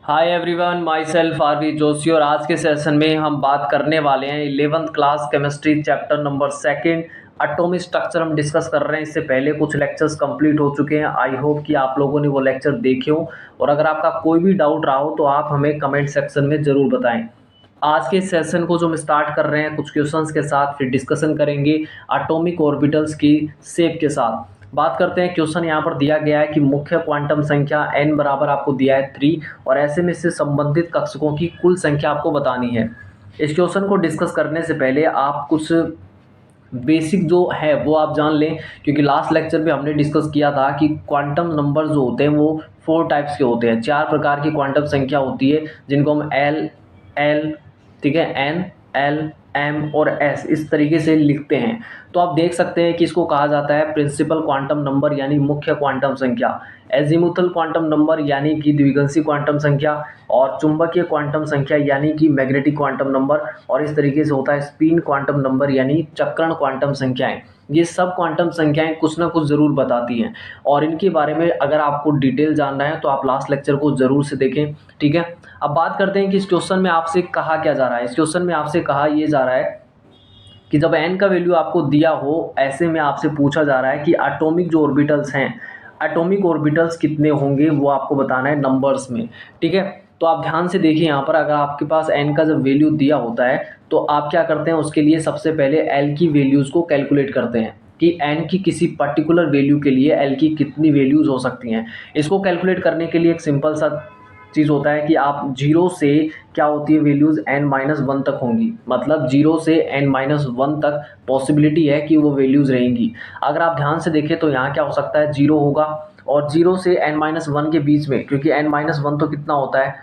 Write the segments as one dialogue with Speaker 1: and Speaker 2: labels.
Speaker 1: हाय everyone, myself Aarvi Joshi और आज के सेशन में हम बात करने वाले हैं 11th class chemistry chapter number second atomic structure हम डिस्कस कर रहे हैं। इससे पहले कुछ लेक्चर्स कंप्लीट हो चुके हैं। आई होप कि आप लोगों ने वो लेक्चर देखे हो और अगर आपका कोई भी डाउट रहा हो तो आप हमें कमेंट सेक्शन में ज़रूर बताएं। आज के सेशन को जो हम स्टार्ट कर रहे हैं कुछ क्वेश्चंस के साथ, फिर डिस्कशन करेंगे एटॉमिक ऑर्बिटल्स की शेप के साथ। बात करते हैं, क्वेश्चन यहाँ पर दिया गया है कि मुख्य क्वांटम संख्या n बराबर आपको दिया है 3 और ऐसे में इससे संबंधित कक्षकों की कुल संख्या आपको बतानी है। इस क्वेश्चन को डिस्कस करने से पहले आप कुछ बेसिक जो है वो आप जान लें, क्योंकि लास्ट लेक्चर में हमने डिस्कस किया था कि क्वांटम नंबर जो होते हैं वो 4 टाइप्स के होते हैं। 4 प्रकार की क्वांटम संख्या होती है जिनको हम एल, ठीक है, एन, एल, एम और एस इस तरीके से लिखते हैं। तो आप देख सकते हैं कि इसको कहा जाता है प्रिंसिपल क्वांटम नंबर यानी मुख्य क्वांटम संख्या, एजीमुथल क्वांटम नंबर यानी कि द्विगंशी क्वांटम संख्या, और चुंबकीय क्वांटम संख्या यानी कि मैग्नेटिक क्वांटम नंबर, और इस तरीके से होता है स्पिन क्वांटम नंबर यानी चक्रण क्वांटम संख्याएं। ये सब क्वांटम संख्याएं कुछ ना कुछ ज़रूर बताती हैं और इनके बारे में अगर आपको डिटेल जानना है तो आप लास्ट लेक्चर को ज़रूर से देखें, ठीक है। अब बात करते हैं कि इस क्वेश्चन में आपसे कहा क्या जा रहा है। इस क्वेश्चन में आपसे कहा यह जा रहा है कि जब n का वैल्यू आपको दिया हो, ऐसे में आपसे पूछा जा रहा है कि एटॉमिक जो ऑर्बिटल्स हैं, एटॉमिक ऑर्बिटल्स कितने होंगे वो आपको बताना है नंबर्स में, ठीक है। तो आप ध्यान से देखिए, यहाँ पर अगर आपके पास n का जब वैल्यू दिया होता है तो आप क्या करते हैं, उसके लिए सबसे पहले l की वैल्यूज़ को कैलकुलेट करते हैं कि n की किसी पर्टिकुलर वैल्यू के लिए l की कितनी वैल्यूज़ हो सकती हैं। इसको कैलकुलेट करने के लिए एक सिंपल सा चीज़ होता है कि आप जीरो से क्या होती है वैल्यूज़ n-1 तक होंगी, मतलब जीरो से n-1 तक पॉसिबिलिटी है कि वो वैल्यूज़ रहेंगी। अगर आप ध्यान से देखें तो यहाँ क्या हो सकता है, जीरो होगा और जीरो से n-1 के बीच में, क्योंकि n-1 तो कितना होता है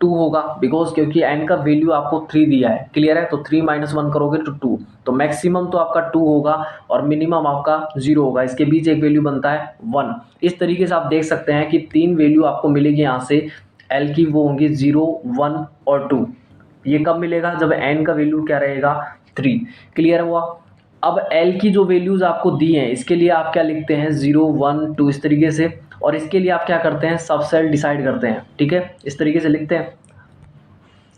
Speaker 1: 2 होगा, बिकॉज क्योंकि n का वैल्यू आपको 3 दिया है, क्लियर है। तो 3-1 करोगे तो 2, तो मैक्सिमम तो आपका 2 होगा और मिनिमम आपका 0 होगा। इसके बीच एक वैल्यू बनता है 1। इस तरीके से आप देख सकते हैं कि 3 वैल्यू आपको मिलेगी यहाँ से एल की, वो होंगी 0, 1 और 2। ये कब मिलेगा, जब एन का वैल्यू क्या रहेगा 3, क्लियर हुआ। अब एल की जो वैल्यूज आपको दी हैं इसके लिए आप क्या लिखते हैं 0, 1, 2 इस तरीके से, और इसके लिए आप क्या करते हैं सबसेल डिसाइड करते हैं, ठीक है, इस तरीके से लिखते हैं।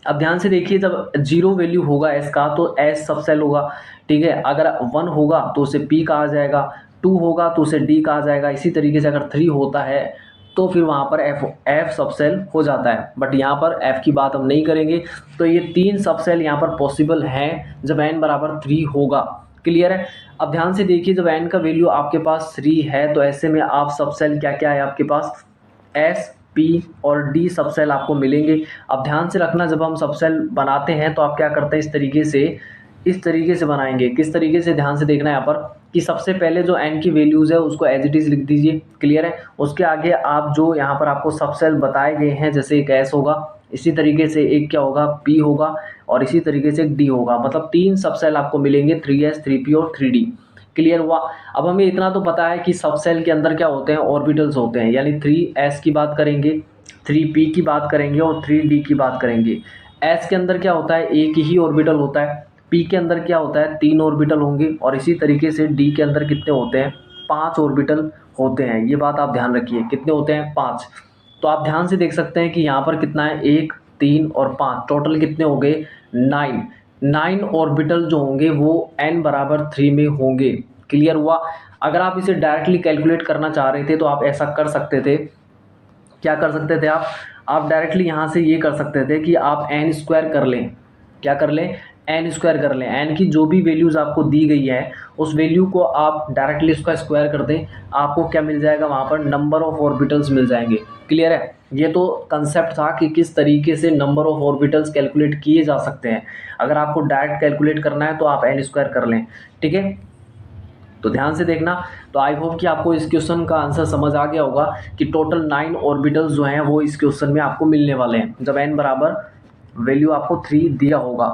Speaker 1: अब ध्यान से देखिए, जब 0 वैल्यू होगा एस का तो एस सबसेल होगा, ठीक है। अगर 1 होगा तो उसे पी कहा जाएगा, 2 होगा तो उसे डी कहा जाएगा, इसी तरीके से अगर 3 होता है तो फिर वहाँ पर एफ सबसेल हो जाता है। बट यहाँ पर एफ की बात हम नहीं करेंगे। तो ये 3 सबसेल यहाँ पर पॉसिबल हैं जब एन बराबर 3 होगा, क्लियर है। अब ध्यान से देखिए, जब एन का वैल्यू आपके पास 3 है तो ऐसे में आप सबसेल क्या क्या है आपके पास, एस, पी और डी सबसेल आपको मिलेंगे। अब ध्यान से रखना, जब हम सबसेल बनाते हैं तो आप क्या करते हैं इस तरीके से बनाएंगे। किस तरीके से, ध्यान से देखना यहाँ पर कि सबसे पहले जो n की वैल्यूज़ है उसको एज इट इज़ लिख दीजिए, क्लियर है। उसके आगे आप जो यहाँ पर आपको सबसेल बताए गए हैं, जैसे एक s होगा, इसी तरीके से एक क्या होगा p होगा, और इसी तरीके से एक d होगा, मतलब 3 सबसेल आपको मिलेंगे 3s, 3p और 3d, क्लियर हुआ। अब हमें इतना तो पता है कि सबसेल के अंदर क्या होते हैं, ऑर्बिटल्स होते हैं, यानी 3s की बात करेंगे, 3p की बात करेंगे और 3d की बात करेंगे। s के अंदर क्या होता है, एक ही ऑर्बिटल होता है। p के अंदर क्या होता है, 3 ऑर्बिटल होंगे, और इसी तरीके से d के अंदर कितने होते हैं, 5 ऑर्बिटल होते हैं। ये बात आप ध्यान रखिए, कितने होते हैं, 5। तो आप ध्यान से देख सकते हैं कि यहाँ पर कितना है, 1, 3 और 5, टोटल कितने हो गए, 9 ऑर्बिटल जो होंगे वो n बराबर 3 में होंगे, क्लियर हुआ। अगर आप इसे डायरेक्टली कैलकुलेट करना चाह रहे थे तो आप ऐसा कर सकते थे, क्या कर सकते थे आप डायरेक्टली यहाँ से ये कर सकते थे कि आप n स्क्वायर कर लें, क्या कर लें, n स्क्वायर कर लें। n की जो भी वैल्यूज़ आपको दी गई है उस वैल्यू को आप डायरेक्टली उसका स्क्वायर कर दें, आपको क्या मिल जाएगा, वहाँ पर नंबर ऑफ ऑर्बिटल्स मिल जाएंगे, क्लियर है। ये तो कंसेप्ट था कि किस तरीके से नंबर ऑफ ऑर्बिटल्स कैलकुलेट किए जा सकते हैं। अगर आपको डायरेक्ट कैलकुलेट करना है तो आप n स्क्वायर कर लें, ठीक है। तो ध्यान से देखना। तो आई होप कि आपको इस क्वेश्चन का आंसर समझ आ गया होगा कि टोटल 9 ऑर्बिटल्स जो हैं वो इस क्वेश्चन में आपको मिलने वाले हैं जब n बराबर वैल्यू आपको 3 दिया होगा।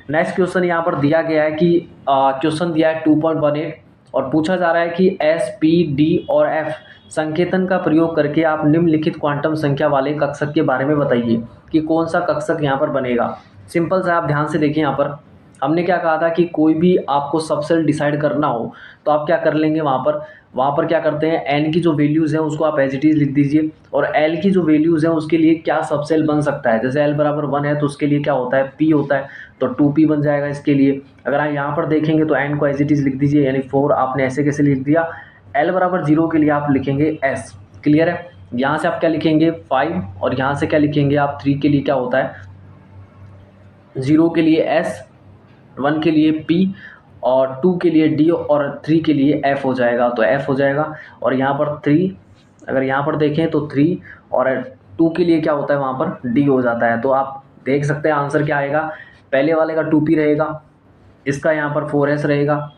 Speaker 1: नेक्स्ट क्वेश्चन यहाँ पर दिया गया है कि क्वेश्चन दिया है 2.18 और पूछा जा रहा है कि एस, पी, डी और एफ संकेतन का प्रयोग करके आप निम्नलिखित क्वांटम संख्या वाले कक्षक के बारे में बताइए कि कौन सा कक्षक यहाँ पर बनेगा। सिंपल सा, आप ध्यान से देखिए यहाँ पर हमने क्या कहा था कि कोई भी आपको सबसेल डिसाइड करना हो तो आप क्या कर लेंगे, वहाँ पर क्या करते हैं, एन की जो वैल्यूज़ हैं उसको आप एज इट इज़ लिख दीजिए, और एल की जो वैल्यूज़ हैं उसके लिए क्या सबसेल बन सकता है। जैसे एल बराबर 1 है तो उसके लिए क्या होता है, पी होता है, तो 2p बन जाएगा इसके लिए। अगर आप यहाँ पर देखेंगे तो एन को एज इट इज़ लिख दीजिए, यानी 4 आपने ऐसे कैसे लिख दिया। एल बराबर 0 के लिए आप लिखेंगे एस। क्लियर है। यहाँ से आप क्या लिखेंगे 5, और यहाँ से क्या लिखेंगे आप 3 के लिए क्या होता है, 0 के लिए एस, 1 के लिए पी, और 2 के लिए डी, और 3 के लिए एफ हो जाएगा, तो एफ हो जाएगा। और यहाँ पर 3, अगर यहाँ पर देखें तो 3 और 2 के लिए क्या होता है, वहाँ पर डी हो जाता है। तो आप देख सकते हैं आंसर क्या आएगा, पहले वाले का 2p रहेगा, इसका यहाँ पर 4s रहेगा,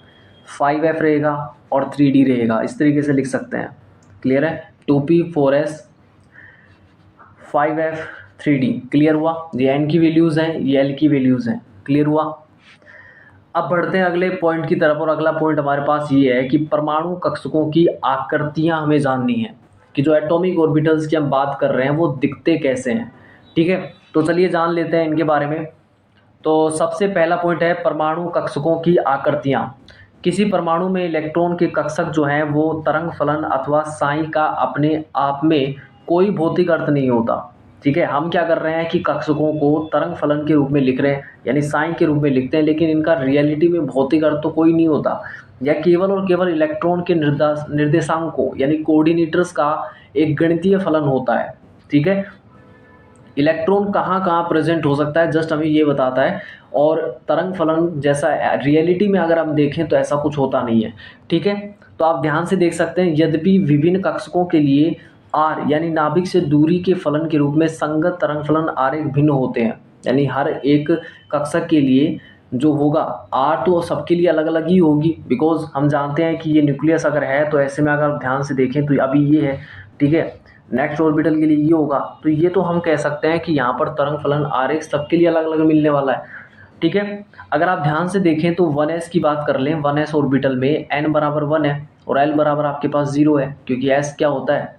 Speaker 1: 5f रहेगा, और 3d रहेगा। इस तरीके से लिख सकते हैं। क्लियर है। 2p 4s 5f 3d। Clear हुआ। ये एन की वैल्यूज़ हैं, ये एल की वैल्यूज़ हैं। क्लियर हुआ। अब बढ़ते हैं अगले पॉइंट की तरफ, और अगला पॉइंट हमारे पास ये है कि परमाणु कक्षकों की आकृतियां हमें जाननी है, कि जो एटॉमिक ऑर्बिटल्स की हम बात कर रहे हैं वो दिखते कैसे हैं। ठीक है, तो चलिए जान लेते हैं इनके बारे में। तो सबसे पहला पॉइंट है परमाणु कक्षकों की आकृतियां। किसी परमाणु में इलेक्ट्रॉन के कक्षक जो हैं वो तरंग फलन अथवा साई का अपने आप में कोई भौतिक अर्थ नहीं होता। ठीक है, हम क्या कर रहे हैं कि कक्षकों को तरंग फलन के रूप में लिख रहे हैं, यानी साइन के रूप में लिखते हैं, लेकिन इनका रियलिटी में भौतिक अर्थ तो कोई नहीं होता। यह केवल और केवल इलेक्ट्रॉन के निर्देशांकों यानी कोऑर्डिनेटर्स का एक गणितीय फलन होता है। ठीक है, इलेक्ट्रॉन कहाँ कहाँ प्रेजेंट हो सकता है जस्ट हमें ये बताता है, और तरंग फलन जैसा रियलिटी में अगर हम देखें तो ऐसा कुछ होता नहीं है। ठीक है, तो आप ध्यान से देख सकते हैं, यद्यपि विभिन्न कक्षकों के लिए आर यानी नाभिक से दूरी के फलन के रूप में संगत तरंग फलन आरेख भिन्न होते हैं, यानी हर एक कक्षक के लिए जो होगा आर तो सबके लिए अलग अलग ही होगी, बिकॉज हम जानते हैं कि ये न्यूक्लियस अगर है तो ऐसे में अगर आप ध्यान से देखें तो अभी ये है। ठीक है, नेक्स्ट ऑर्बिटल के लिए ये होगा, तो ये तो हम कह सकते हैं कि यहाँ पर तरंग फलन आरेख सबके लिए अलग अलग मिलने वाला है। ठीक है, अगर आप ध्यान से देखें तो 1s की बात कर लें, 1s ऑर्बिटल में n बराबर 1 है और l बराबर आपके पास 0 है, क्योंकि s क्या होता है,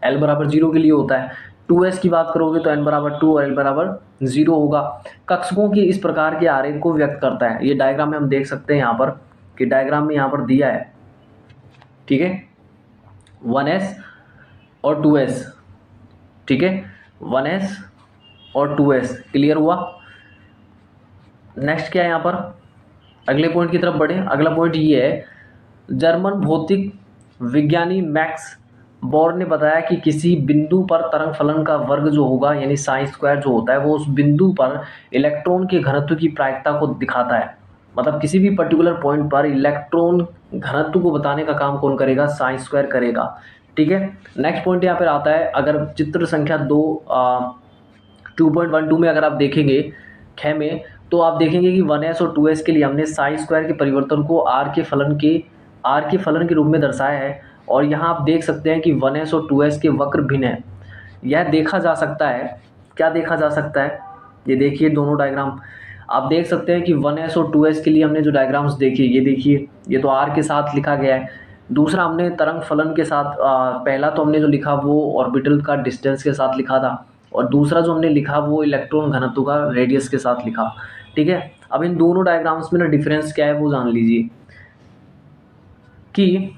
Speaker 1: l बराबर 0 के लिए होता है। 2s की बात करोगे तो n बराबर 2 और l बराबर 0 होगा। कक्षकों की इस प्रकार के आरेख को व्यक्त करता है। ये डायग्राम में हम देख सकते हैं यहाँ पर, कि डायग्राम में यहाँ पर दिया है। ठीक है, 1s और 2s। ठीक है, 1s और 2s। क्लियर हुआ। नेक्स्ट क्या है यहाँ पर, अगले पॉइंट की तरफ बढ़े। अगला पॉइंट ये है, जर्मन भौतिक विज्ञानी मैक्स बोर ने बताया कि किसी बिंदु पर तरंग फलन का वर्ग जो होगा यानी साइन स्क्वायर जो होता है वो उस बिंदु पर इलेक्ट्रॉन के घनत्व की प्रायिकता को दिखाता है। मतलब किसी भी पर्टिकुलर पॉइंट पर इलेक्ट्रॉन घनत्व को बताने का काम कौन करेगा, साइन स्क्वायर करेगा। ठीक है, नेक्स्ट पॉइंट यहाँ पर आता है, अगर चित्र संख्या 2.12 में अगर आप देखेंगे ख में, तो आप देखेंगे कि 1s और 2s के लिए हमने साइन स्क्वायर के परिवर्तन को आर के फलन के रूप में दर्शाया है। और यहाँ आप देख सकते हैं कि 1s और 2s के वक्र भिन्न है। यह देखा जा सकता है, क्या देखा जा सकता है, ये देखिए दोनों डायग्राम आप देख सकते हैं कि 1s और 2s के लिए हमने जो डायग्राम्स देखे, ये देखिए ये तो r के साथ लिखा गया है। दूसरा हमने तरंग फलन के साथ, पहला तो हमने जो लिखा वो ऑर्बिटल का डिस्टेंस के साथ लिखा था, और दूसरा जो हमने लिखा वो इलेक्ट्रॉन घनत्व का रेडियस के साथ लिखा। ठीक है, अब इन दोनों डायग्राम्स में ना डिफरेंस क्या है वो जान लीजिए, कि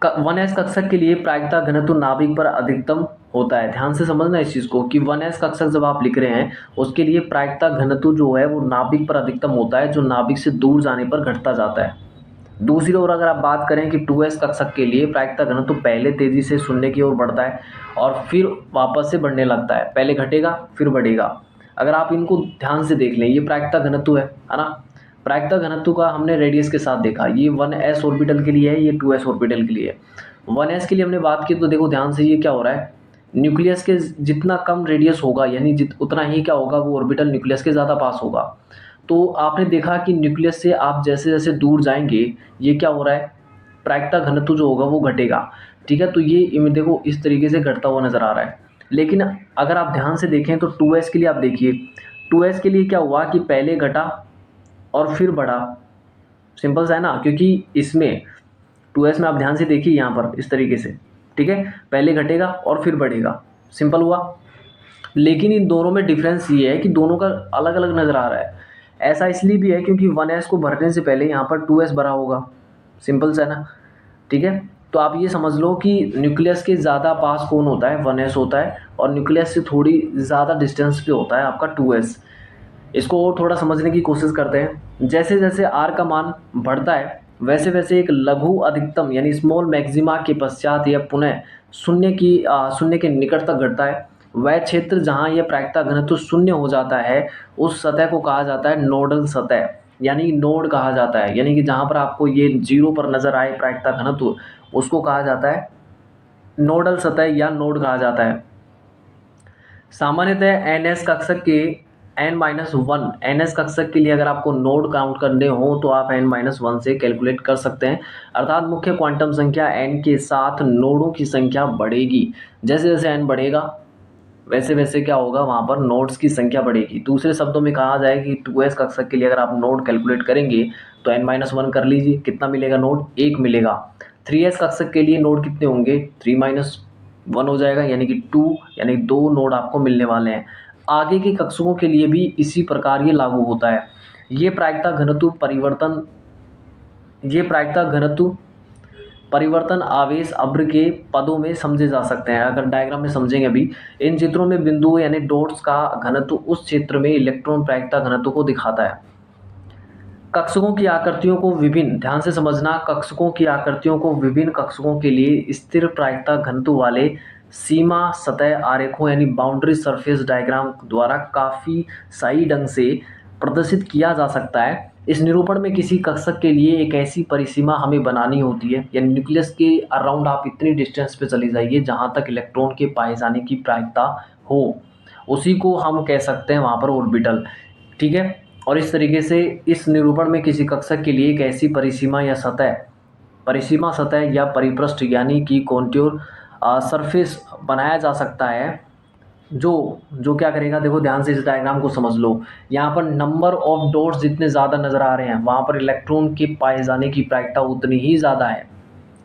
Speaker 1: 1s कक्षक के लिए प्रायिकता घनत्व नाभिक पर अधिकतम होता है। ध्यान से समझना इस चीज़ को, कि 1s कक्षक जब आप लिख रहे हैं उसके लिए प्रायिकता घनत्व जो है वो नाभिक पर अधिकतम होता है, जो नाभिक से दूर जाने पर घटता जाता है। दूसरी ओर अगर आप बात करें कि 2s कक्षक के लिए प्रायिकता घनत्व पहले तेजी से शून्य की ओर बढ़ता है और फिर वापस से बढ़ने लगता है, पहले घटेगा फिर बढ़ेगा। अगर आप इनको ध्यान से देख लें, ये प्रायिकता घनत्व है ना, प्रायिकता घनत्व का हमने रेडियस के साथ देखा, ये 1s ऑर्बिटल के लिए है, ये 2s ऑर्बिटल के लिए है। 1s के लिए हमने बात की तो देखो ध्यान से, ये क्या हो रहा है, न्यूक्लियस के जितना कम रेडियस होगा यानी उतना ही क्या होगा, वो ऑर्बिटल न्यूक्लियस के ज़्यादा पास होगा। तो आपने देखा कि न्यूक्लियस से आप जैसे जैसे दूर जाएंगे ये क्या हो रहा है, प्रायिकता घनत्व जो होगा वो घटेगा। ठीक है, तो ये देखो इस तरीके से घटता हुआ नज़र आ रहा है। लेकिन अगर आप ध्यान से देखें तो 2s के लिए आप देखिए, 2s के लिए क्या हुआ कि पहले घटा और फिर बढ़ा। सिंपल सा है ना, क्योंकि इसमें 2s में आप ध्यान से देखिए यहाँ पर इस तरीके से, ठीक है, पहले घटेगा और फिर बढ़ेगा, सिंपल हुआ। लेकिन इन दोनों में डिफरेंस ये है कि दोनों का अलग अलग नज़र आ रहा है। ऐसा इसलिए भी है क्योंकि 1s को भरने से पहले यहाँ पर 2s भरा होगा, सिंपल सा है ना। ठीक है, तो आप ये समझ लो कि न्यूक्लियस के ज़्यादा पास कौन होता है, 1s होता है, और न्यूक्लियस से थोड़ी ज़्यादा डिस्टेंस पे होता है आपका 2s। इसको और थोड़ा समझने की कोशिश करते हैं। जैसे जैसे r का मान बढ़ता है वैसे वैसे एक लघु अधिकतम यानी स्मॉल मैक्सिमा के पश्चात यह पुनः शून्य के निकट तक घटता है। वह क्षेत्र जहाँ यह प्रायिकता घनत्व शून्य हो जाता है उस सतह को कहा जाता है नोडल सतह, यानी नोड कहा जाता है। यानी कि जहाँ पर आपको ये 0 पर नजर आए प्रायिकता घनत्व, उसको कहा जाता है नोडल सतह या नोड कहा जाता है। सामान्यतः एनएस कक्षक के n-1 एनएस कक्षक के लिए अगर आपको नोड काउंट करने हो तो आप n-1 से कैलकुलेट कर सकते हैं, अर्थात मुख्य क्वांटम संख्या n के साथ नोडों की संख्या बढ़ेगी। जैसे जैसे n बढ़ेगा वैसे वैसे क्या होगा, वहाँ पर नोड्स की संख्या बढ़ेगी। दूसरे शब्दों में कहा जाए कि 2s कक्षक के लिए अगर आप नोड कैलकुलेट करेंगे तो n-1 कर लीजिए, कितना मिलेगा नोड, 1 मिलेगा। 3s कक्षक के लिए नोड कितने होंगे, 3-1 हो जाएगा, यानी कि 2, यानी 2 नोड आपको मिलने वाले हैं। आगे के कक्षकों के लिए भी इसी प्रकार ये लागू होता है। ये प्रायिकता घनत्व परिवर्तन आवेश अभ्र के पदों में समझे जा सकते हैं। अगर डायग्राम में समझेंगे अभी, इन चित्रों में बिंदु यानी डॉट्स का घनत्व उस क्षेत्र में इलेक्ट्रॉन प्रायिकता घनत्व को दिखाता है। कक्षकों की आकृतियों को विभिन्न, ध्यान से समझना, कक्षकों की आकृतियों को विभिन्न कक्षकों के लिए स्थिर प्रायिकता घनत्व वाले सीमा सतह आरेखों यानी बाउंड्री सरफेस डायग्राम द्वारा काफी सही ढंग से प्रदर्शित किया जा सकता है। इस निरूपण में किसी कक्षक के लिए एक ऐसी परिसीमा हमें बनानी होती है, यानी न्यूक्लियस के अराउंड आप इतनी डिस्टेंस पे चले जाइए जहां तक इलेक्ट्रॉन के पाए जाने की प्रायिकता हो, उसी को हम कह सकते हैं वहां पर ऑर्बिटल। ठीक है, और इस तरीके से इस निरूपण में किसी कक्षक के लिए एक ऐसी परिसीमा सतह या परिपृष्ठ यानी कि कॉन्ट्योर सरफेस बनाया जा सकता है, जो जो क्या करेगा, देखो ध्यान से इस डायग्राम को समझ लो। यहाँ पर नंबर ऑफ डॉट्स जितने ज़्यादा नज़र आ रहे हैं वहाँ पर इलेक्ट्रॉन के पाए जाने की प्रायिकता उतनी ही ज़्यादा है।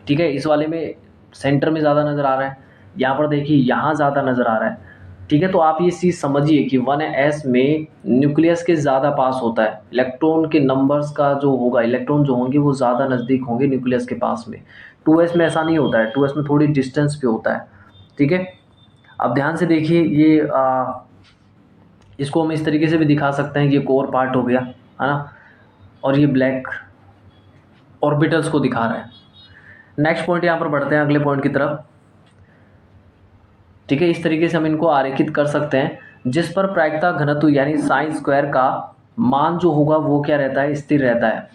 Speaker 1: ठीक है, इस वाले में सेंटर में ज़्यादा नज़र आ रहा है, यहाँ पर देखिए यहाँ ज़्यादा नज़र आ रहा है। ठीक है, तो आप ये चीज़ समझिए कि 1s में न्यूक्लियस के ज़्यादा पास होता है, इलेक्ट्रॉन के नंबर्स का जो होगा, इलेक्ट्रॉन जो होंगे वो ज़्यादा नज़दीक होंगे न्यूक्लियस के पास में। 2s में ऐसा नहीं होता है, 2s में थोड़ी डिस्टेंस पे होता है। ठीक है, अब ध्यान से देखिए, ये इसको हम इस तरीके से भी दिखा सकते हैं कि ये कोर पार्ट हो गया, है ना, और ये ब्लैक ऑर्बिटल्स को दिखा रहा है। नेक्स्ट पॉइंट यहाँ पर बढ़ते हैं अगले पॉइंट की तरफ। ठीक है, इस तरीके से हम इनको आरेखित कर सकते हैं, जिस पर प्रायिकता घनत्व यानी साइन स्क्वायर का मान जो होगा वो क्या रहता है, स्थिर रहता है।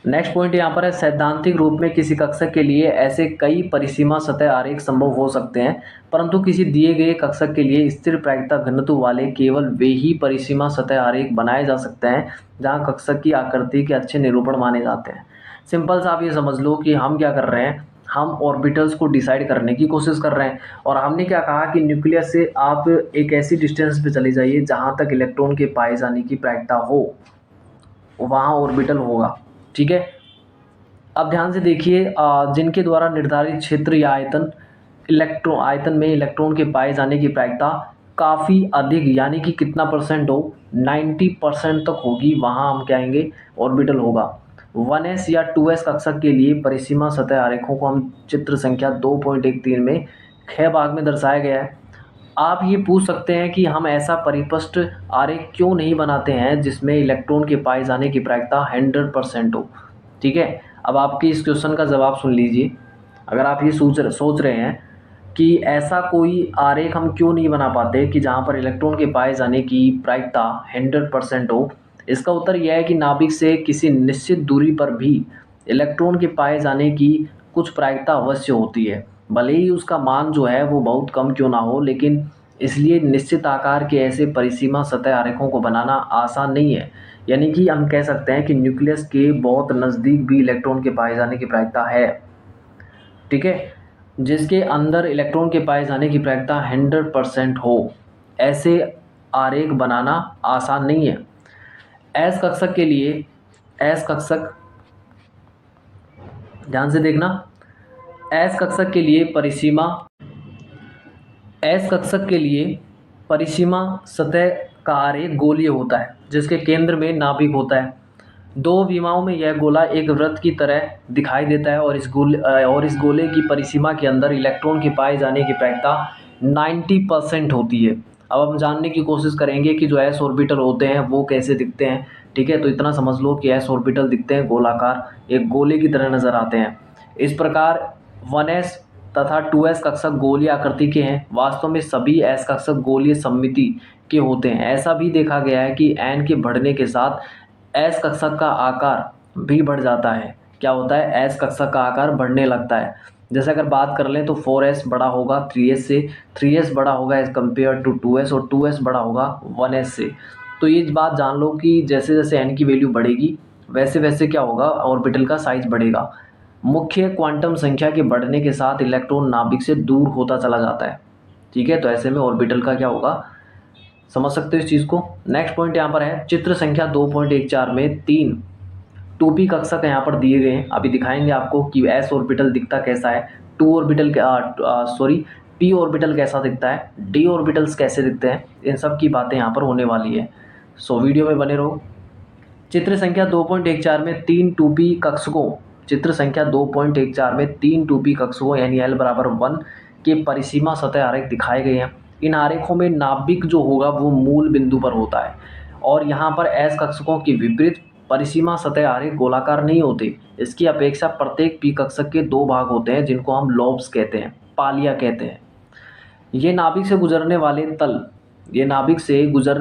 Speaker 1: नेक्स्ट पॉइंट यहाँ पर है, सैद्धांतिक रूप में किसी कक्षक के लिए ऐसे कई परिसीमा सतह आरेख संभव हो सकते हैं, परंतु किसी दिए गए कक्षक के लिए स्थिर प्रायिकता घनत्व वाले केवल वे ही परिसीमा सतह आरेख बनाए जा सकते हैं जहाँ कक्षक की आकृति के अच्छे निरूपण माने जाते हैं। सिंपल सा आप ये समझ लो कि हम क्या कर रहे हैं, हम ऑर्बिटल्स को डिसाइड करने की कोशिश कर रहे हैं, और हमने क्या कहा कि न्यूक्लियस से आप एक ऐसी डिस्टेंस पे चले जाइए जहाँ तक इलेक्ट्रॉन के पाए जाने की प्रायिकता हो, वहाँ ऑर्बिटल होगा। ठीक है, अब ध्यान से देखिए, जिनके द्वारा निर्धारित क्षेत्र या आयतन में इलेक्ट्रॉन के पाए जाने की प्रायिकता काफ़ी अधिक यानी कि कितना परसेंट हो, 90% तक होगी, वहाँ हम क्या आएंगे, ऑर्बिटल होगा। 1s या 2s कक्षक के लिए परिसीमा सतह आरेखों को हम चित्र संख्या 2.13 में ख भाग में दर्शाया गया है। आप ये पूछ सकते हैं कि हम ऐसा परिपृष्ठ आरेख क्यों नहीं बनाते हैं जिसमें इलेक्ट्रॉन के पाए जाने की प्रायिकता 100% हो। ठीक है, अब आपके इस क्वेश्चन का जवाब सुन लीजिए। अगर आप ये सोच रहे हैं कि ऐसा कोई आरेख हम क्यों नहीं बना पाते कि जहाँ पर इलेक्ट्रॉन के पाए जाने की प्रायिकता 100% हो, इसका उत्तर यह है कि नाभिक से किसी निश्चित दूरी पर भी इलेक्ट्रॉन के पाए जाने की कुछ प्रायिकता अवश्य होती है, भले ही उसका मान जो है वो बहुत कम क्यों ना हो, लेकिन इसलिए निश्चित आकार के ऐसे परिसीमा सतह आरेखों को बनाना आसान नहीं है। यानी कि हम कह सकते हैं कि न्यूक्लियस के बहुत नज़दीक भी इलेक्ट्रॉन के पाए जाने की प्रायिकता है। ठीक है, जिसके अंदर इलेक्ट्रॉन के पाए जाने की प्रायिकता 100% हो, ऐसे आरेख बनाना आसान नहीं है। एस कक्षक के लिए, एस कक्षक, ध्यान से देखना, एस कक्षक के लिए परिसीमा सतह का आरेख गोलीय होता है जिसके केंद्र में नाभिक होता है। दो विमाओं में यह गोला एक वृत्त की तरह दिखाई देता है और इस गोले की परिसीमा के अंदर इलेक्ट्रॉन के पाए जाने की प्रायिकता 90% होती है। अब हम जानने की कोशिश करेंगे कि जो एस ऑर्बिटल होते हैं वो कैसे दिखते हैं। ठीक है, तो इतना समझ लो कि एस ऑर्बिटल दिखते हैं गोलाकार, एक गोले की तरह नजर आते हैं। इस प्रकार 1s तथा 2s कक्षक गोलीय आकृति के हैं। वास्तव में सभी s कक्षक गोलीय सममिति के होते हैं। ऐसा भी देखा गया है कि n के बढ़ने के साथ s कक्षक का आकार भी बढ़ जाता है। क्या होता है, s कक्षक का आकार बढ़ने लगता है। जैसे अगर बात कर लें तो 4s बड़ा होगा 3s से, 3s बड़ा होगा एज कम्पेयर टू 2s और 2s बड़ा होगा 1s से। तो ये बात जान लो कि जैसे जैसे n की वैल्यू बढ़ेगी वैसे वैसे क्या होगा, ऑर्बिटल का साइज बढ़ेगा। मुख्य क्वांटम संख्या के बढ़ने के साथ इलेक्ट्रॉन नाभिक से दूर होता चला जाता है। ठीक है, तो ऐसे में ऑर्बिटल का क्या होगा, समझ सकते हो इस चीज़ को। नेक्स्ट पॉइंट यहाँ पर है, चित्र संख्या 2.14 में 3 2p कक्षक यहाँ पर दिए गए हैं। अभी दिखाएंगे आपको कि s ऑर्बिटल दिखता कैसा है, 2 ऑर्बिटल p ऑर्बिटल कैसा दिखता है, d ऑर्बिटल्स कैसे दिखते हैं, इन सब की बातें यहाँ पर होने वाली है। सो वीडियो में बने रहो। चित्र संख्या 2.14 में 3 2p कक्षकों चित्र संख्या 2.14 में 3 2p कक्षकों यानी l बराबर 1 के परिसीमा सतह आरेख दिखाए गए हैं। इन आरेखों में नाभिक जो होगा वो मूल बिंदु पर होता है और यहाँ पर s कक्षकों की विपरीत परिसीमा सतह आरेख गोलाकार नहीं होते। इसकी अपेक्षा प्रत्येक p कक्षक के 2 भाग होते हैं जिनको हम लोब्स कहते हैं, पालिया कहते हैं। ये नाभिक से गुजरने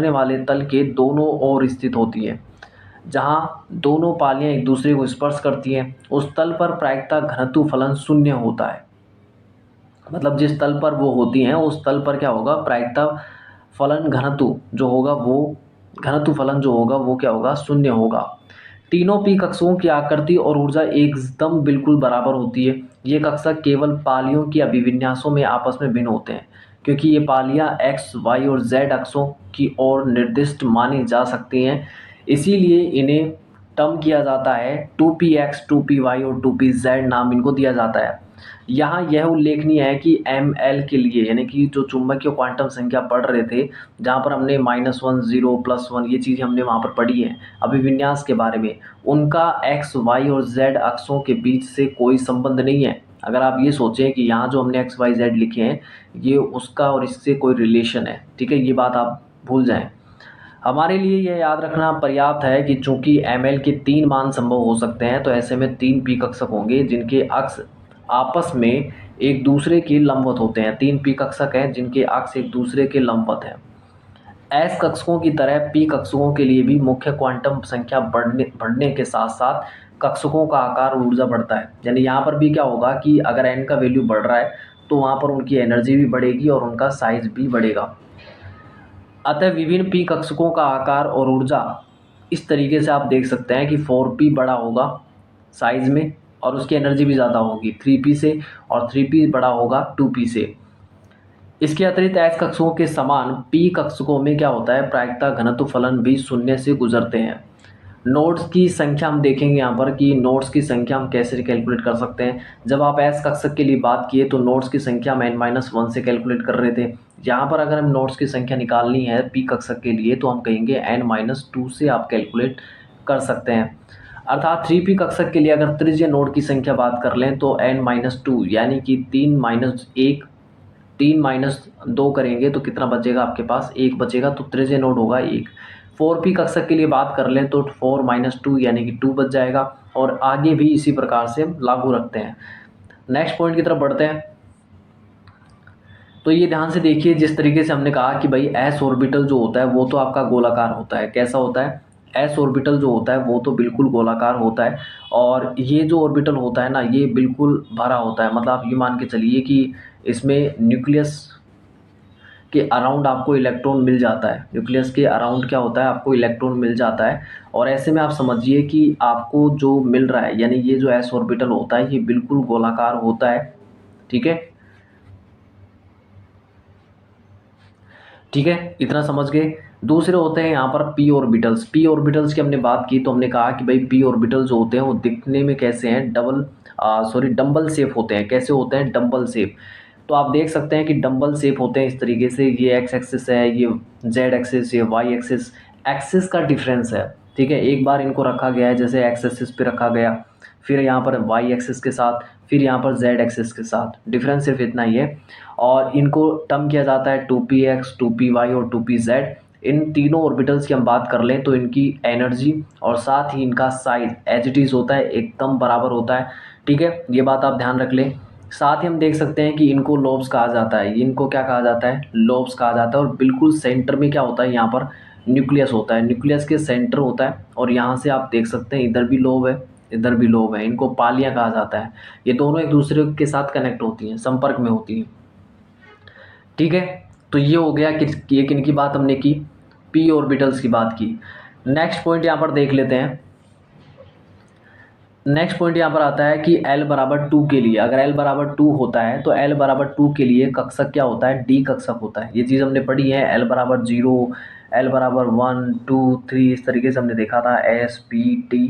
Speaker 1: वाले तल के दोनों ओर स्थित होती है। जहाँ दोनों पालियाँ एक दूसरे को स्पर्श करती हैं उस तल पर प्रायिकता घनत्व फलन शून्य होता है। मतलब जिस तल पर वो होती हैं उस तल पर क्या होगा, प्रायिकता फलन घनत्व जो होगा वो क्या होगा, शून्य होगा। तीनों पी कक्षकों की आकृति और ऊर्जा एकदम बिल्कुल बराबर होती है। ये कक्षक केवल पालियों की अभिविन्यासों में आपस में भिन्न होते हैं क्योंकि ये पालियाँ x, y और z अक्षों की ओर निर्दिष्ट मानी जा सकती हैं। इसीलिए इन्हें टर्म किया जाता है 2px, 2py और 2pz नाम इनको दिया जाता है। यहाँ यह उल्लेखनीय है कि ml के लिए यानी कि जो चुंबकीय क्वांटम संख्या पढ़ रहे थे, जहाँ पर हमने -1, 0, +1 ये चीज़ें हमने वहाँ पर पढ़ी है अभिविन्यास के बारे में, उनका x, y और z अक्षों के बीच से कोई संबंध नहीं है। अगर आप ये सोचें कि यहाँ जो हमने x, y, z लिखे हैं ये उसका और इससे कोई रिलेशन है, ठीक है, ये बात आप भूल जाएं। हमारे लिए यह याद रखना पर्याप्त है कि चूंकि ml के 3 मान संभव हो सकते हैं तो ऐसे में 3 p कक्षक होंगे जिनके अक्ष आपस में एक दूसरे के लंबवत होते हैं। 3 p कक्षक हैं जिनके अक्ष एक दूसरे के लंबवत हैं। s कक्षकों की तरह p कक्षकों के लिए भी मुख्य क्वांटम संख्या बढ़ने के साथ साथ कक्षकों का आकार और ऊर्जा बढ़ता है। यानी यहाँ पर भी क्या होगा कि अगर n का वैल्यू बढ़ रहा है तो वहाँ पर उनकी एनर्जी भी बढ़ेगी और उनका साइज भी बढ़ेगा। अतः विभिन्न p कक्षकों का आकार और ऊर्जा इस तरीके से आप देख सकते हैं कि 4p बड़ा होगा साइज में और उसकी एनर्जी भी ज़्यादा होगी 3p से, और 3p बड़ा होगा 2p से। इसके अतिरिक्त s कक्षकों के समान p कक्षकों में क्या होता है, प्रायिकता घनत्व फलन भी शून्य से गुजरते हैं। नोड्स की संख्या हम देखेंगे यहाँ पर कि नोड्स की संख्या हम कैसे कैलकुलेट कर सकते हैं। जब आप s कक्षक के लिए बात किए तो नोड्स की संख्या हम n-1 से कैलकुलेट कर रहे थे। यहाँ पर अगर हम नोड्स की संख्या निकालनी है p कक्षक के लिए तो हम कहेंगे n-2 से आप कैलकुलेट कर सकते हैं। अर्थात 3p कक्षक के लिए अगर त्रिज्य नोड की संख्या बात कर लें तो n-2 यानी कि 3-2 करेंगे तो कितना बचेगा आपके पास, 1 बचेगा, तो त्रिज्य नोड होगा 1। 4p कक्षक के लिए बात कर लें तो 4-2 यानी कि 2 बच जाएगा और आगे भी इसी प्रकार से लागू रखते हैं। नेक्स्ट पॉइंट की तरफ बढ़ते हैं। तो ये ध्यान से देखिए, जिस तरीके से हमने कहा कि भाई s ऑर्बिटल जो होता है वो तो आपका गोलाकार होता है। कैसा होता है, s ऑर्बिटल जो होता है वो तो बिल्कुल गोलाकार होता है और ये जो ऑर्बिटल होता है ना ये बिल्कुल भरा होता है। मतलब आप ये मान के चलिए कि इसमें न्यूक्लियस के अराउंड आपको इलेक्ट्रॉन मिल जाता है। न्यूक्लियस के अराउंड क्या होता है, आपको इलेक्ट्रॉन मिल जाता है और ऐसे में आप समझिए कि आपको जो मिल रहा है यानी ये जो s ऑर्बिटल होता है ये बिल्कुल गोलाकार होता है। ठीक है, ठीक है, इतना समझ गए। दूसरे होते हैं यहाँ पर p ऑर्बिटल्स। p ऑर्बिटल्स की हमने बात की तो हमने कहा कि भाई p ऑर्बिटल जो होते हैं वो दिखने में कैसे हैं, डंबल शेप होते हैं। कैसे होते हैं, डंबल शेप। तो आप देख सकते हैं कि डंबल शेप होते हैं इस तरीके से, ये एक्स एक्सिस है, ये जेड एक्सिस, ये वाई एक्सिस। एक्सिस का डिफरेंस है, ठीक है। एक बार इनको रखा गया है जैसे एक्स एक्सिस पे रखा गया, फिर यहाँ पर वाई एक्सिस के साथ, फिर यहाँ पर जेड एक्सिस के साथ। डिफरेंस सिर्फ इतना ही है। और इनको टर्म किया जाता है 2px, 2py और 2pz। इन तीनों ऑर्बिटल्स की हम बात कर लें तो इनकी एनर्जी और साथ ही इनका साइज एज इट इज़ होता है, एकदम बराबर होता है, ठीक है। ये बात आप ध्यान रख लें। साथ ही हम देख सकते हैं कि इनको लोब्स कहा जाता है। इनको क्या कहा जाता है? लोब्स कहा जाता है। और बिल्कुल सेंटर में क्या होता है? यहाँ पर न्यूक्लियस होता है, न्यूक्लियस के सेंटर होता है। और यहाँ से आप देख सकते हैं इधर भी लोब है, इधर भी लोब है। इनको पालियाँ कहा जाता है। ये दोनों एक दूसरे के साथ कनेक्ट होती हैं, संपर्क में होती हैं, ठीक है। तो ये हो गया कि ये किन की बात हमने की, पी ऑर्बिटल्स की बात की। नेक्स्ट पॉइंट यहाँ पर देख लेते हैं। नेक्स्ट पॉइंट यहाँ पर आता है कि L बराबर 2 के लिए, अगर L बराबर 2 होता है तो L बराबर 2 के लिए कक्षक क्या होता है? डी कक्षक होता है। ये चीज़ हमने पढ़ी है। L बराबर 0, L बराबर 1, 2, 3, इस तरीके से हमने देखा था, S, P, T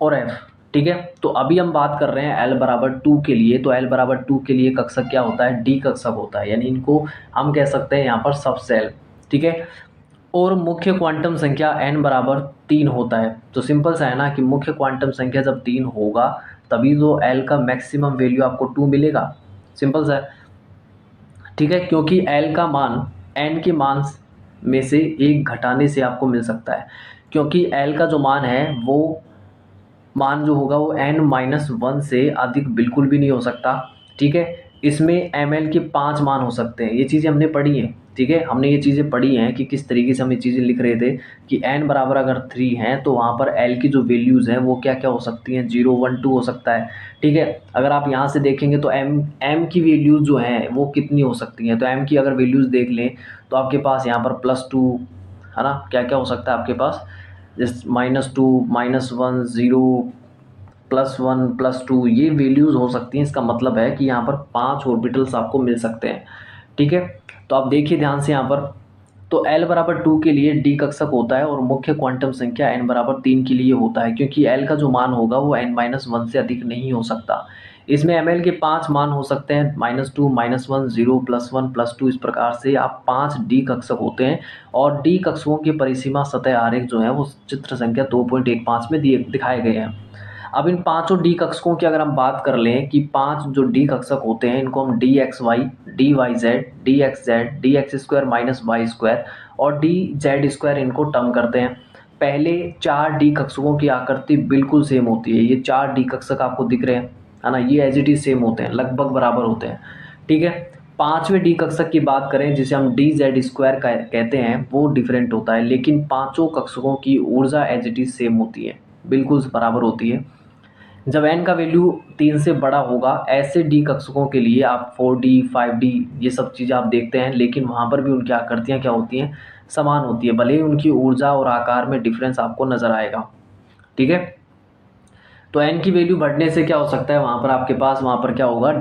Speaker 1: और F, ठीक है। तो अभी हम बात कर रहे हैं L बराबर 2 के लिए। तो L बराबर 2 के लिए कक्षक क्या होता है? डी कक्षक होता है। यानी इनको हम कह सकते हैं यहाँ पर सबसेल, ठीक है। और मुख्य क्वांटम संख्या n बराबर 3 होता है। तो सिंपल सा है ना कि मुख्य क्वांटम संख्या जब 3 होगा तभी तो L का मैक्सिमम वैल्यू आपको 2 मिलेगा। सिंपल सा है, ठीक है। क्योंकि L का मान n के मान में से एक घटाने से आपको मिल सकता है। क्योंकि L का जो मान है वो मान जो होगा वो n-1 से अधिक बिल्कुल भी नहीं हो सकता, ठीक है। इसमें ml के 5 मान हो सकते हैं। ये चीज़ें हमने पढ़ी हैं, ठीक है। हमने ये चीज़ें पढ़ी हैं कि किस तरीके से हम ये चीज़ें लिख रहे थे कि n बराबर अगर 3 हैं तो वहाँ पर l की जो वैल्यूज़ हैं वो क्या क्या हो सकती हैं? 0, 1, 2 हो सकता है, ठीक है। अगर आप यहाँ से देखेंगे तो m की वैल्यूज़ जो हैं वो कितनी हो सकती हैं? तो m की अगर वैल्यूज़ देख लें तो आपके पास यहाँ पर +2 है ना, क्या क्या हो सकता है आपके पास? जैसे -2, -1, 0, +1, +2, ये वैल्यूज़ हो सकती हैं। इसका मतलब है कि यहाँ पर 5 ऑर्बिटल्स आपको मिल सकते हैं, ठीक है। तो आप देखिए ध्यान से यहाँ पर, तो L बराबर 2 के लिए डी कक्षक होता है और मुख्य क्वांटम संख्या n बराबर 3 के लिए होता है, क्योंकि L का जो मान होगा वो n-1 से अधिक नहीं हो सकता। इसमें ml के 5 मान हो सकते हैं, -2, -1, 0, +1, +2, इस प्रकार से आप 5 डी कक्षक होते हैं। और डी कक्षकों की परिसीमा सतह आरेख जो है वो चित्र संख्या 2.15 में दिखाए गए हैं। अब इन पांचों डी कक्षकों की अगर हम बात कर लें कि 5 जो डी कक्षक होते हैं इनको हम D X Y, D Y Z, D X Z, D X square minus Y square और डी जेड स्क्वायर इनको टर्म करते हैं। पहले 4 डी कक्षकों की आकृति बिल्कुल सेम होती है। ये 4 डी कक्षक आपको दिख रहे हैं, है ना, ये एज इट इज सेम होते हैं, लगभग बराबर होते हैं, ठीक है। पांचवें डी कक्षक की बात करें जिसे हम डी जेड स्क्वायर कहते हैं, वो डिफरेंट होता है, लेकिन पांचों कक्षकों की ऊर्जा एज इट इज सेम होती है, बिल्कुल बराबर होती है। जब n का वैल्यू 3 से बड़ा होगा ऐसे डी कक्षकों के लिए आप 4D 5D ये सब चीज़ें आप देखते हैं, लेकिन वहाँ पर भी उनकी आकृतियाँ क्या होती हैं? समान होती है, भले ही उनकी ऊर्जा और आकार में डिफरेंस आपको नज़र आएगा, ठीक है। तो n की वैल्यू बढ़ने से क्या हो सकता है? वहाँ पर आपके पास वहाँ पर क्या होगा?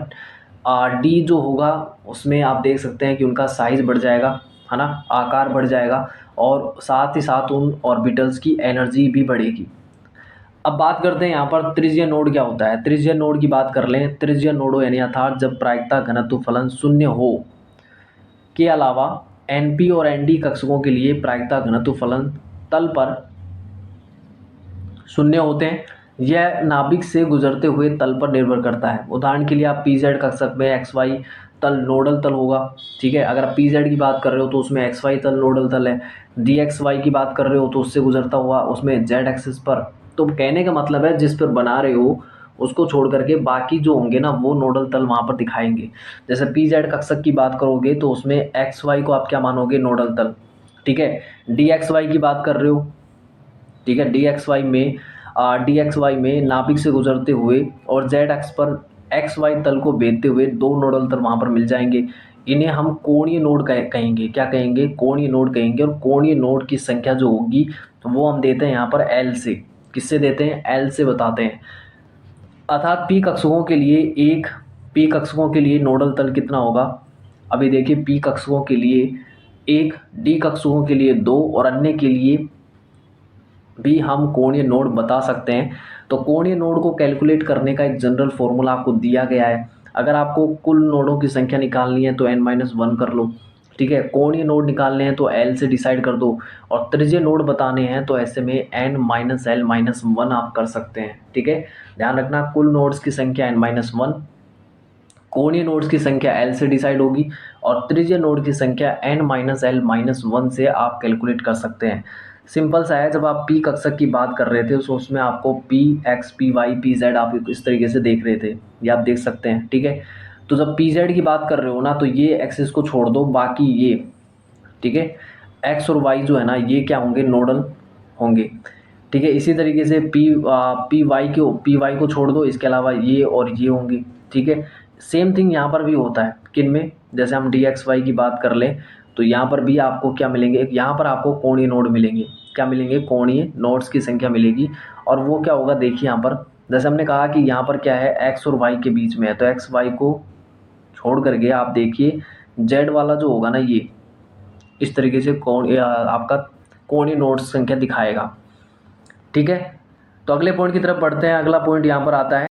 Speaker 1: डी जो होगा उसमें आप देख सकते हैं कि उनका साइज़ बढ़ जाएगा, है ना, आकार बढ़ जाएगा और साथ ही साथ उन ऑर्बिटल्स की एनर्जी भी बढ़ेगी। अब बात करते हैं यहाँ पर त्रिज्यीय नोड क्या होता है। त्रिज्यीय नोड की बात कर लें। त्रिज्यीय नोड यानी अर्थात जब प्रायिकता घनत्व फलन शून्य हो के अलावा एनपी और एनडी कक्षकों के लिए प्रायिकता घनत्व फलन तल पर शून्य होते हैं। यह नाभिक से गुजरते हुए तल पर निर्भर करता है। उदाहरण के लिए आप पीजेड कक्षक में एक्स वाई तल नोडल तल होगा, ठीक है। अगर आप पीजेड की बात कर रहे हो तो उसमें एक्स वाई तल नोडल तल है। डी एक्स वाई की बात कर रहे हो तो उससे गुजरता हुआ उसमें जेड एक्सिस पर। तो कहने का मतलब है जिस पर बना रहे हो उसको छोड़ करके बाकी जो होंगे ना वो नोडल तल वहाँ पर दिखाएंगे। जैसे पीजेड कक्षक की बात करोगे तो उसमें एक्स वाई को आप क्या मानोगे? नोडल तल, ठीक है। डी एक्स वाई की बात कर रहे हो, ठीक है, डी एक्स वाई में नाभिक से गुजरते हुए और जेड एक्स पर एक्स वाई तल को भेदते हुए 2 नोडल तल वहाँ पर मिल जाएंगे। इन्हें हम कोणीय नोड कहेंगे। क्या कहेंगे? कोणीय नोड कहेंगे। और कोणीय नोड की संख्या जो होगी वो हम देते हैं यहाँ पर एल से। किससे देते हैं? एल से बताते हैं। अर्थात पी कक्षकों के लिए नोडल तल कितना होगा? अभी देखिए, पी कक्षकों के लिए 1, डी कक्षकों के लिए 2 और अन्य के लिए भी हम कोणीय नोड बता सकते हैं। तो कोणीय नोड को कैलकुलेट करने का एक जनरल फॉर्मूला आपको दिया गया है। अगर आपको कुल नोडों की संख्या निकालनी है तो n-1 कर लो, ठीक है। कोणीय नोड निकालने हैं तो L से डिसाइड कर दो, और त्रिज्यीय नोड बताने हैं तो ऐसे में n-L-1 आप कर सकते हैं, ठीक है। ध्यान रखना कुल नोड्स की संख्या n-1, कोणीय नोड्स की संख्या L से डिसाइड होगी, और त्रिज्यीय नोड की संख्या n-L-1 से आप कैलकुलेट कर सकते हैं। सिंपल सा है। जब आप पी कक्षक की बात कर रहे थे तो उसमें आपको P X, P Y, P Z आप इस तरीके से देख रहे थे, ये आप देख सकते हैं, ठीक है। तो जब पी जेड की बात कर रहे हो ना तो ये एक्सिस को छोड़ दो, बाकी ये, ठीक है, एक्स और वाई जो है ना ये क्या होंगे, नोडल होंगे, ठीक है। इसी तरीके से पी वाई को छोड़ दो, इसके अलावा ये और ये होंगे, ठीक है। सेम थिंग यहाँ पर भी होता है, किन में, जैसे हम डी एक्स वाई की बात कर लें तो यहाँ पर भी आपको क्या मिलेंगे, यहाँ पर आपको कोणीय नोड मिलेंगे, क्या मिलेंगे, कोणीय नोड्स की संख्या मिलेगी। और वो क्या होगा, देखिए यहाँ पर जैसे हमने कहा कि यहाँ पर क्या है, एक्स और वाई के बीच में है, तो एक्स वाई को छोड़ करके आप देखिए जेड वाला जो होगा ना ये इस तरीके से आपका कोणीय नोड्स संख्या दिखाएगा, ठीक है। तो अगले पॉइंट की तरफ बढ़ते हैं। अगला पॉइंट यहाँ पर आता है